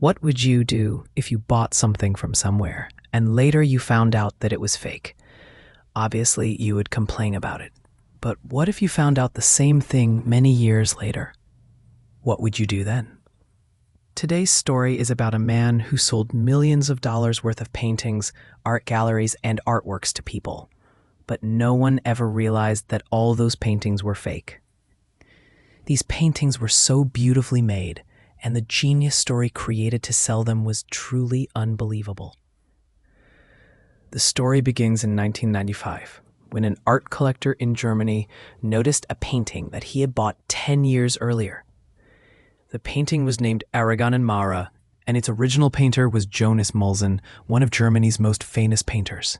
What would you do if you bought something from somewhere and later you found out that it was fake? Obviously, you would complain about it. But what if you found out the same thing many years later? What would you do then? Today's story is about a man who sold millions of dollars worth of paintings, art galleries, and artworks to people. But no one ever realized that all those paintings were fake. These paintings were so beautifully made, and the genius story created to sell them was truly unbelievable. The story begins in 1995, when an art collector in Germany noticed a painting that he had bought 10 years earlier. The painting was named Arigone and Mara, and its original painter was Jonas Molzahn, one of Germany's most famous painters.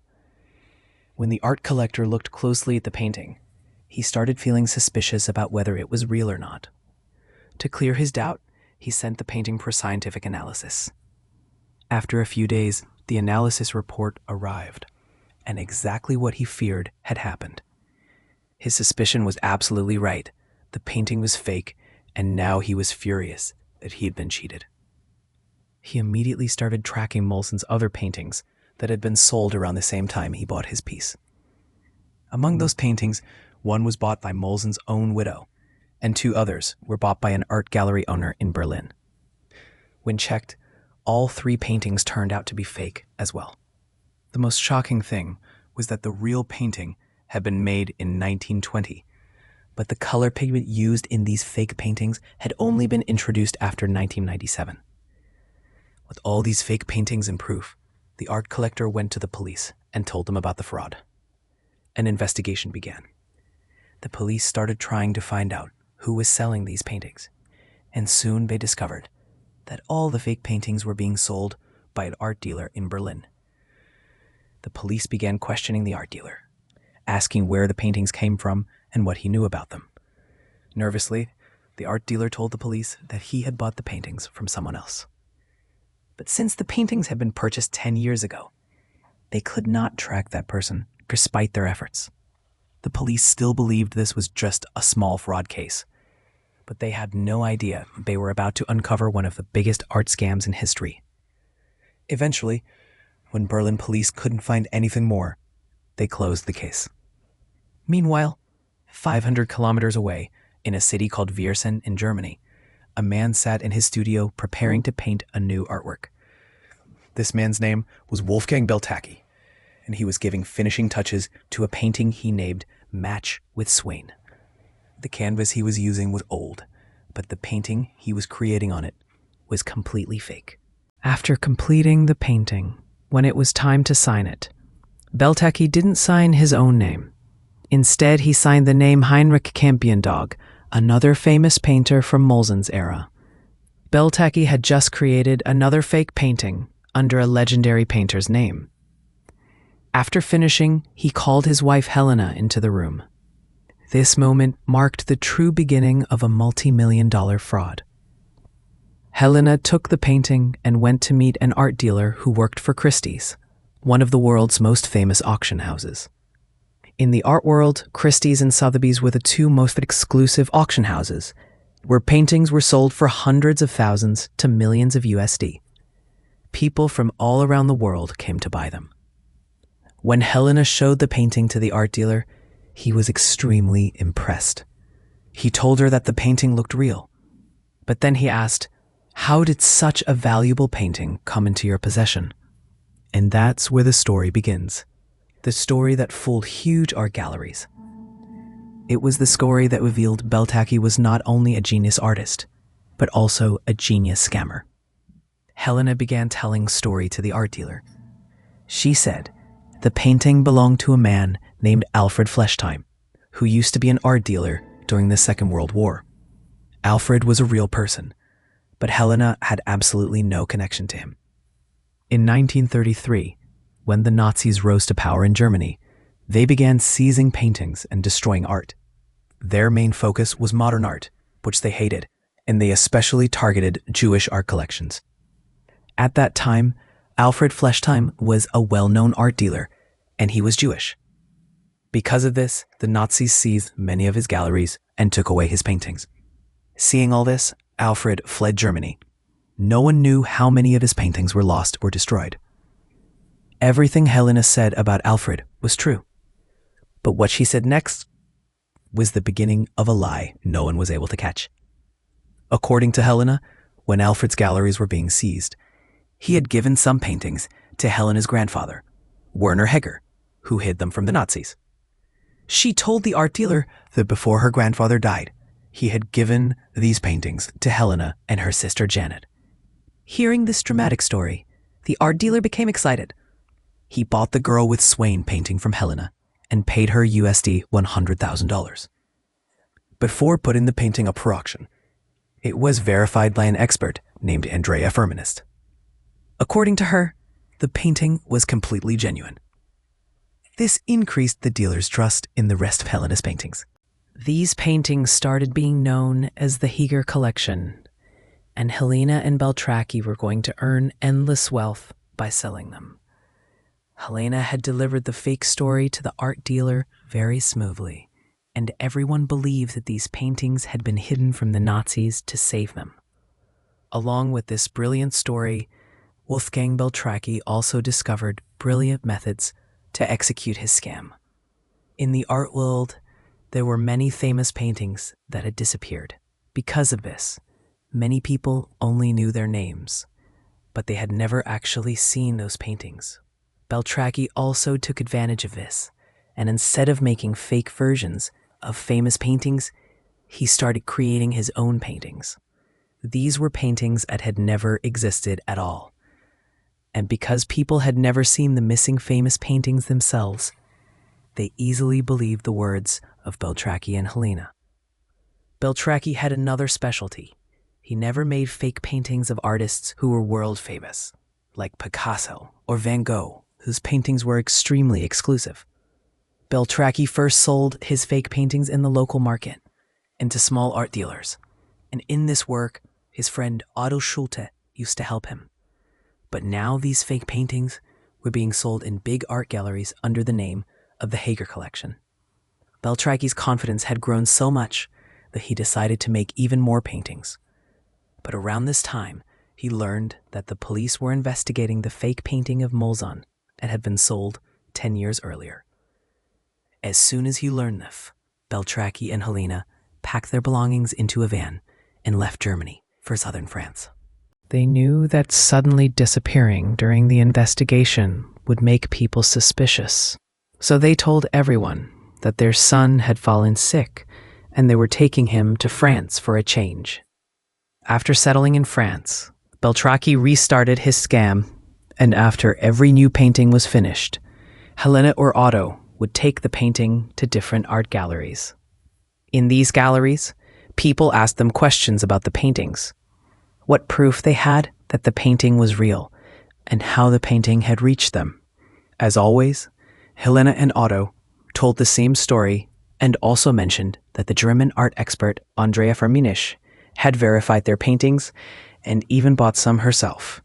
When the art collector looked closely at the painting, he started feeling suspicious about whether it was real or not. To clear his doubt, he sent the painting for scientific analysis. After a few days, the analysis report arrived, and exactly what he feared had happened. His suspicion was absolutely right. The painting was fake, and now he was furious that he had been cheated. He immediately started tracking Molzahn's other paintings that had been sold around the same time he bought his piece. Among those paintings, one was bought by Molzahn's own widow, and 2 others were bought by an art gallery owner in Berlin. When checked, all 3 paintings turned out to be fake as well. The most shocking thing was that the real painting had been made in 1920, but the color pigment used in these fake paintings had only been introduced after 1997. With all these fake paintings and proof, the art collector went to the police and told them about the fraud. An investigation began. The police started trying to find out who was selling these paintings, and soon they discovered that all the fake paintings were being sold by an art dealer in Berlin. The police began questioning the art dealer, asking where the paintings came from and what he knew about them. Nervously, the art dealer told the police that he had bought the paintings from someone else. But since the paintings had been purchased 10 years ago, they could not track that person despite their efforts. The police still believed this was just a small fraud case, but they had no idea they were about to uncover one of the biggest art scams in history. Eventually, when Berlin police couldn't find anything more, they closed the case. Meanwhile, 500 kilometers away, in a city called Viersen in Germany, a man sat in his studio preparing to paint a new artwork. This man's name was Wolfgang Beltracchi, and he was giving finishing touches to a painting he named Match with Swain. The canvas he was using was old, but the painting he was creating on it was completely fake. After completing the painting, when it was time to sign it, Beltracchi didn't sign his own name. Instead, he signed the name Heinrich Campion-Dog, another famous painter from Molzahn's era. Beltracchi had just created another fake painting under a legendary painter's name. After finishing, he called his wife Helena into the room. This moment marked the true beginning of a multi-million-dollar fraud. Helena took the painting and went to meet an art dealer who worked for Christie's, one of the world's most famous auction houses. In the art world, Christie's and Sotheby's were the 2 most exclusive auction houses, where paintings were sold for hundreds of thousands to millions of USD. People from all around the world came to buy them. When Helena showed the painting to the art dealer, he was extremely impressed. He told her that the painting looked real. But then he asked, "How did such a valuable painting come into your possession?" And that's where the story begins. The story that fooled huge art galleries. It was the story that revealed Beltracchi was not only a genius artist, but also a genius scammer. Helena began telling the story to the art dealer. She said the painting belonged to a man named Alfred Flechtheim, who used to be an art dealer during the Second World War. Alfred was a real person, but Helena had absolutely no connection to him. In 1933, when the Nazis rose to power in Germany, they began seizing paintings and destroying art. Their main focus was modern art, which they hated, and they especially targeted Jewish art collections. At that time, Alfred Flechtheim was a well-known art dealer, and he was Jewish. Because of this, the Nazis seized many of his galleries and took away his paintings. Seeing all this, Alfred fled Germany. no one knew how many of his paintings were lost or destroyed. Everything Helena said about Alfred was true. But what she said next was the beginning of a lie no one was able to catch. According to Helena, when Alfred's galleries were being seized, he had given some paintings to Helena's grandfather, Werner Heger, who hid them from the Nazis. She told the art dealer that before her grandfather died, he had given these paintings to Helena and her sister Janet. Hearing this dramatic story, the art dealer became excited. He bought the Girl with Swain painting from Helena and paid her USD $100,000. Before putting the painting up for auction, it was verified by an expert named Andrea Firminist. According to her, the painting was completely genuine. This increased the dealer's trust in the rest of Helena's paintings. These paintings started being known as the Heger collection, and Helena and Beltracchi were going to earn endless wealth by selling them. Helena had delivered the fake story to the art dealer very smoothly, and everyone believed that these paintings had been hidden from the Nazis to save them. Along with this brilliant story, Wolfgang Beltracchi also discovered brilliant methods to execute his scam. In the art world, there were many famous paintings that had disappeared. Because of this, many people only knew their names, but they had never actually seen those paintings. Beltracchi also took advantage of this, and instead of making fake versions of famous paintings, he started creating his own paintings. These were paintings that had never existed at all. And because people had never seen the missing famous paintings themselves, they easily believed the words of Beltracchi and Helena. Beltracchi had another specialty. He never made fake paintings of artists who were world famous, like Picasso or Van Gogh, whose paintings were extremely exclusive. Beltracchi first sold his fake paintings in the local market and to small art dealers, and in this work, his friend Otto Schulte used to help him. But now these fake paintings were being sold in big art galleries under the name of the Heger collection. Beltracchi's confidence had grown so much that he decided to make even more paintings. But around this time, he learned that the police were investigating the fake painting of Molzahn that had been sold 10 years earlier. As soon as he learned this, Beltracchi and Helena packed their belongings into a van and left Germany for southern France. They knew that suddenly disappearing during the investigation would make people suspicious, so they told everyone that their son had fallen sick and they were taking him to France for a change. After settling in France, Beltracchi restarted his scam, and after every new painting was finished, Helena or Otto would take the painting to different art galleries. In these galleries, people asked them questions about the paintings, what proof they had that the painting was real, and how the painting had reached them. As always, Helena and Otto told the same story and also mentioned that the German art expert Andrea Firminist had verified their paintings and even bought some herself.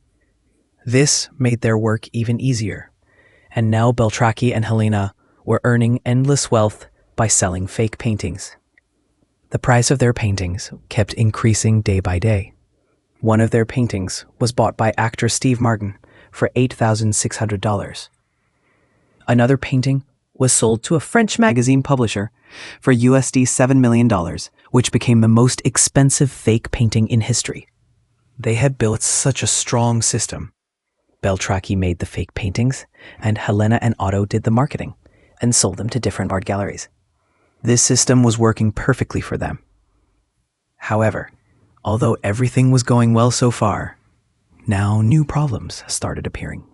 This made their work even easier, and now Beltracchi and Helena were earning endless wealth by selling fake paintings. The price of their paintings kept increasing day by day. One of their paintings was bought by actor Steve Martin for $8,600. Another painting was sold to a French magazine publisher for USD $7 million, which became the most expensive fake painting in history. They had built such a strong system. Beltracchi made the fake paintings, and Helena and Otto did the marketing and sold them to different art galleries. This system was working perfectly for them. However, although everything was going well so far, now new problems started appearing.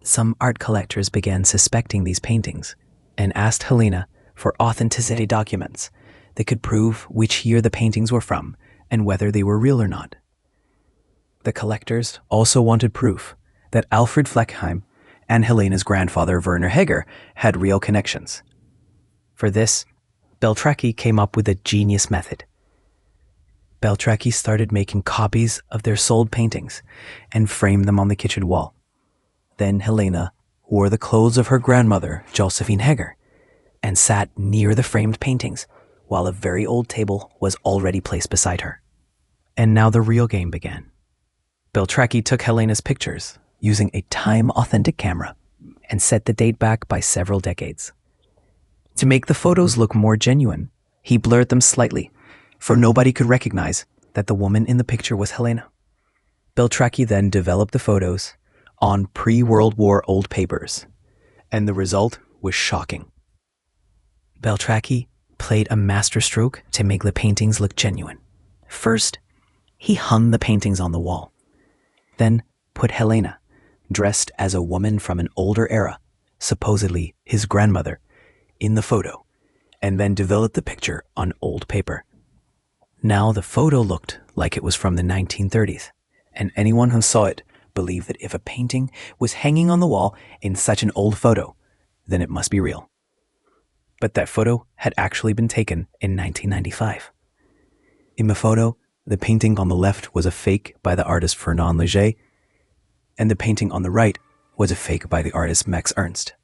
Some art collectors began suspecting these paintings and asked Helena for authenticity documents that could prove which year the paintings were from and whether they were real or not. The collectors also wanted proof that Alfred Flechtheim and Helena's grandfather Werner Heger had real connections. For this, Beltracchi came up with a genius method. Beltracchi started making copies of their sold paintings and framed them on the kitchen wall. Then Helena wore the clothes of her grandmother, Josephine Heger, and sat near the framed paintings while a very old table was already placed beside her. And now the real game began. Beltracchi took Helena's pictures using a time-authentic camera and set the date back by several decades. To make the photos look more genuine, he blurred them slightly, for nobody could recognize that the woman in the picture was Helena. Beltracchi then developed the photos on pre-World War old papers, and the result was shocking. Beltracchi played a masterstroke to make the paintings look genuine. First, he hung the paintings on the wall, then put Helena, dressed as a woman from an older era, supposedly his grandmother, in the photo, and then developed the picture on old paper. Now the photo looked like it was from the 1930s, and anyone who saw it believed that if a painting was hanging on the wall in such an old photo, then it must be real. But that photo had actually been taken in 1995. In the photo, the painting on the left was a fake by the artist Fernand Léger, and the painting on the right was a fake by the artist Max Ernst.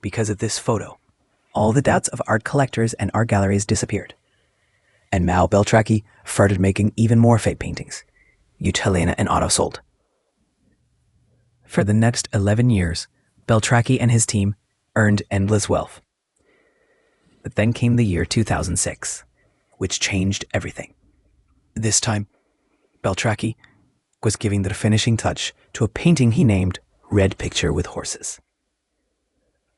Because of this photo, all the doubts of art collectors and art galleries disappeared. And Mao Beltracchi started making even more fake paintings, which Helena and Otto sold. For the next 11 years, Beltracchi and his team earned endless wealth. But then came the year 2006, which changed everything. This time, Beltracchi was giving the finishing touch to a painting he named Red Picture with Horses.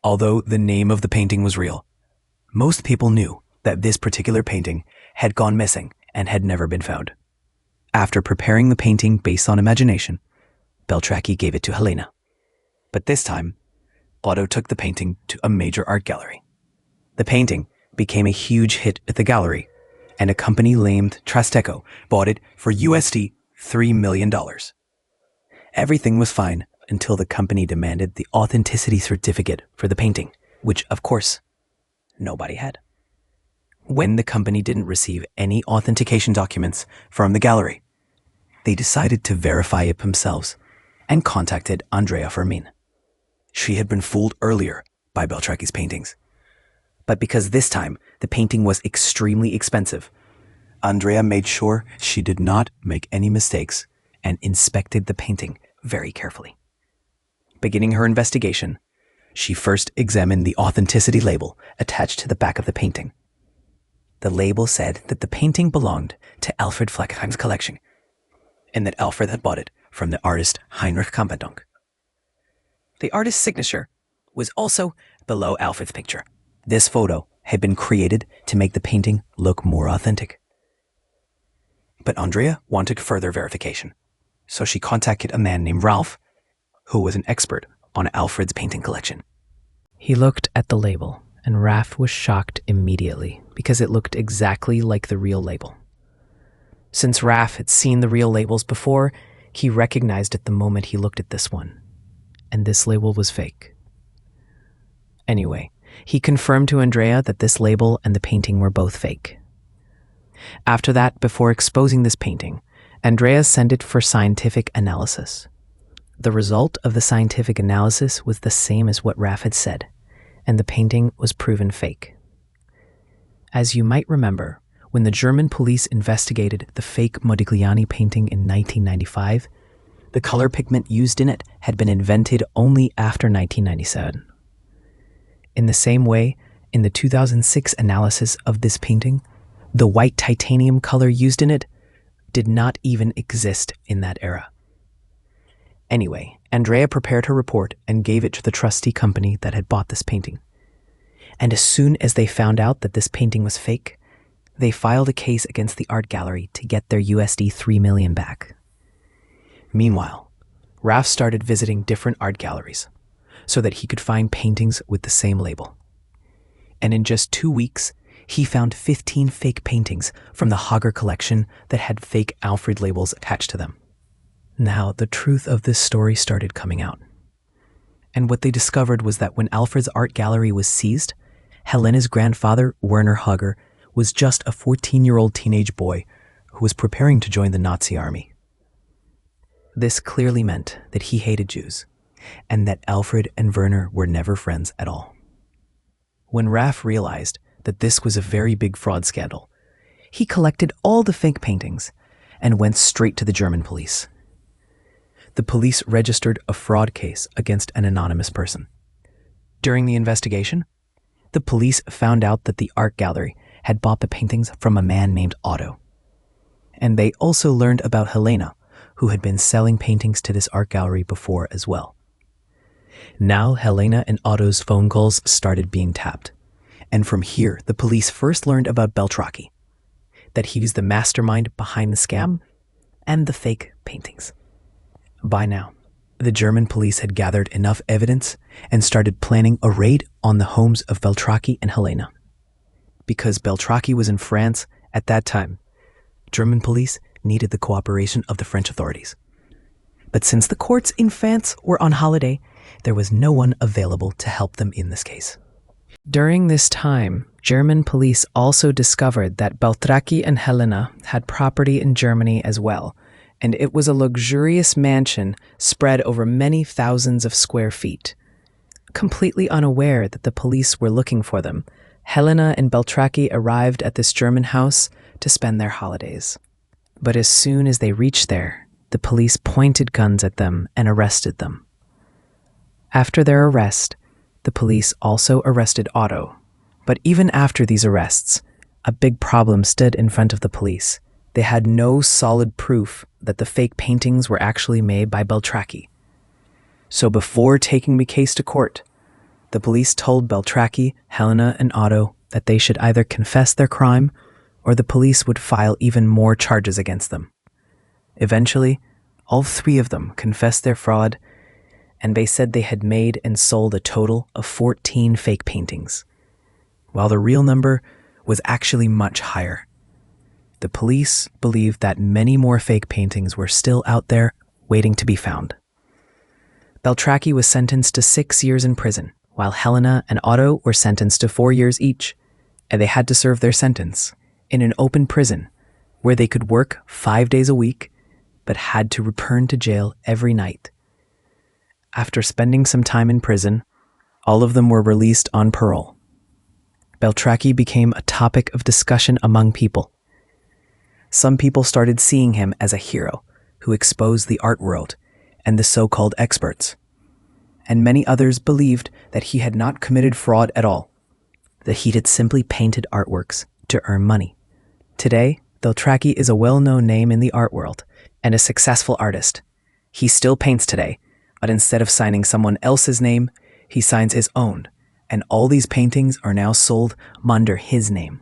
Although the name of the painting was real, most people knew that this particular painting had gone missing and had never been found. After preparing the painting based on imagination, Beltracchi gave it to Helena. But this time, Otto took the painting to a major art gallery. The painting became a huge hit at the gallery, and a company named Trasteco bought it for USD $3 million. Everything was fine until the company demanded the authenticity certificate for the painting, which, of course, nobody had. When the company didn't receive any authentication documents from the gallery, they decided to verify it themselves and contacted Andrea Fermin. She had been fooled earlier by Beltracchi's paintings. But because this time the painting was extremely expensive, Andrea made sure she did not make any mistakes and inspected the painting very carefully. Beginning her investigation, she first examined the authenticity label attached to the back of the painting. The label said that the painting belonged to Alfred Flechtheim's collection, and that Alfred had bought it from the artist Heinrich Kampendonk. The artist's signature was also below Alfred's picture. This photo had been created to make the painting look more authentic. But Andrea wanted further verification, so she contacted a man named Ralph, who was an expert on Alfred's painting collection. He looked at the label, and Ralph was shocked immediately because it looked exactly like the real label. Since Ralph had seen the real labels before, he recognized it the moment he looked at this one, and this label was fake. Anyway, he confirmed to Andrea that this label and the painting were both fake. After that, before exposing this painting, Andrea sent it for scientific analysis. The result of the scientific analysis was the same as what Ralph had said, and the painting was proven fake. As you might remember, when the German police investigated the fake Modigliani painting in 1995, the color pigment used in it had been invented only after 1997. In the same way, in the 2006 analysis of this painting, the white titanium color used in it did not even exist in that era. Anyway, Andrea prepared her report and gave it to the trustee company that had bought this painting. And as soon as they found out that this painting was fake, they filed a case against the art gallery to get their USD $3 million back. Meanwhile, Ralph started visiting different art galleries so that he could find paintings with the same label. And in just 2 weeks, he found 15 fake paintings from the Heger collection that had fake Alfred labels attached to them. Now, the truth of this story started coming out. And what they discovered was that when Alfred's art gallery was seized, Helena's grandfather, Werner Heger, was just a 14-year-old teenage boy who was preparing to join the Nazi army. This clearly meant that he hated Jews, and that Alfred and Werner were never friends at all. When Ralph realized that this was a very big fraud scandal, he collected all the fake paintings and went straight to the German police. the police registered a fraud case against an anonymous person. During the investigation, the police found out that the art gallery had bought the paintings from a man named Otto. And they also learned about Helena, who had been selling paintings to this art gallery before as well. Now Helena and Otto's phone calls started being tapped. And from here, the police first learned about Beltracchi, that he was the mastermind behind the scam and the fake paintings. By now, the German police had gathered enough evidence and started planning a raid on the homes of Beltracchi and Helena. Because Beltracchi was in France at that time, German police needed the cooperation of the French authorities. But since the courts in France were on holiday, there was no one available to help them in this case. During this time, German police also discovered that Beltracchi and Helena had property in Germany as well, and it was a luxurious mansion spread over many thousands of square feet. Completely unaware that the police were looking for them, Helena and Beltracchi arrived at this German house to spend their holidays. But as soon as they reached there, the police pointed guns at them and arrested them. After their arrest, the police also arrested Otto. But even after these arrests, a big problem stood in front of the police. They had no solid proof that the fake paintings were actually made by Beltracchi. So before taking the case to court, the police told Beltracchi, Helena, and Otto that they should either confess their crime or the police would file even more charges against them. Eventually, all three of them confessed their fraud, and they said they had made and sold a total of 14 fake paintings, while the real number was actually much higher. The police believed that many more fake paintings were still out there waiting to be found. Beltracchi was sentenced to 6 years in prison, while Helena and Otto were sentenced to 4 years each, and they had to serve their sentence in an open prison where they could work 5 days a week, but had to return to jail every night. After spending some time in prison, all of them were released on parole. Beltracchi became a topic of discussion among people. Some people started seeing him as a hero who exposed the art world and the so-called experts. And many others believed that he had not committed fraud at all, that he had simply painted artworks to earn money. Today, Beltracchi is a well-known name in the art world and a successful artist. He still paints today, but instead of signing someone else's name, he signs his own, and all these paintings are now sold under his name.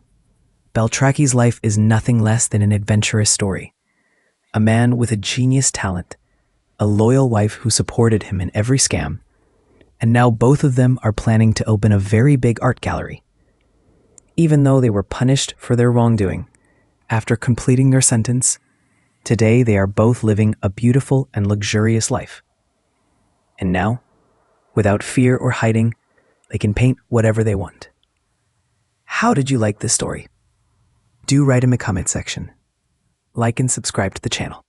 Beltracchi's life is nothing less than an adventurous story. A man with a genius talent, a loyal wife who supported him in every scam, and now both of them are planning to open a very big art gallery. Even though they were punished for their wrongdoing, after completing their sentence, today they are both living a beautiful and luxurious life. And now, without fear or hiding, they can paint whatever they want. How did you like this story? Do write in the comment section. Like and subscribe to the channel.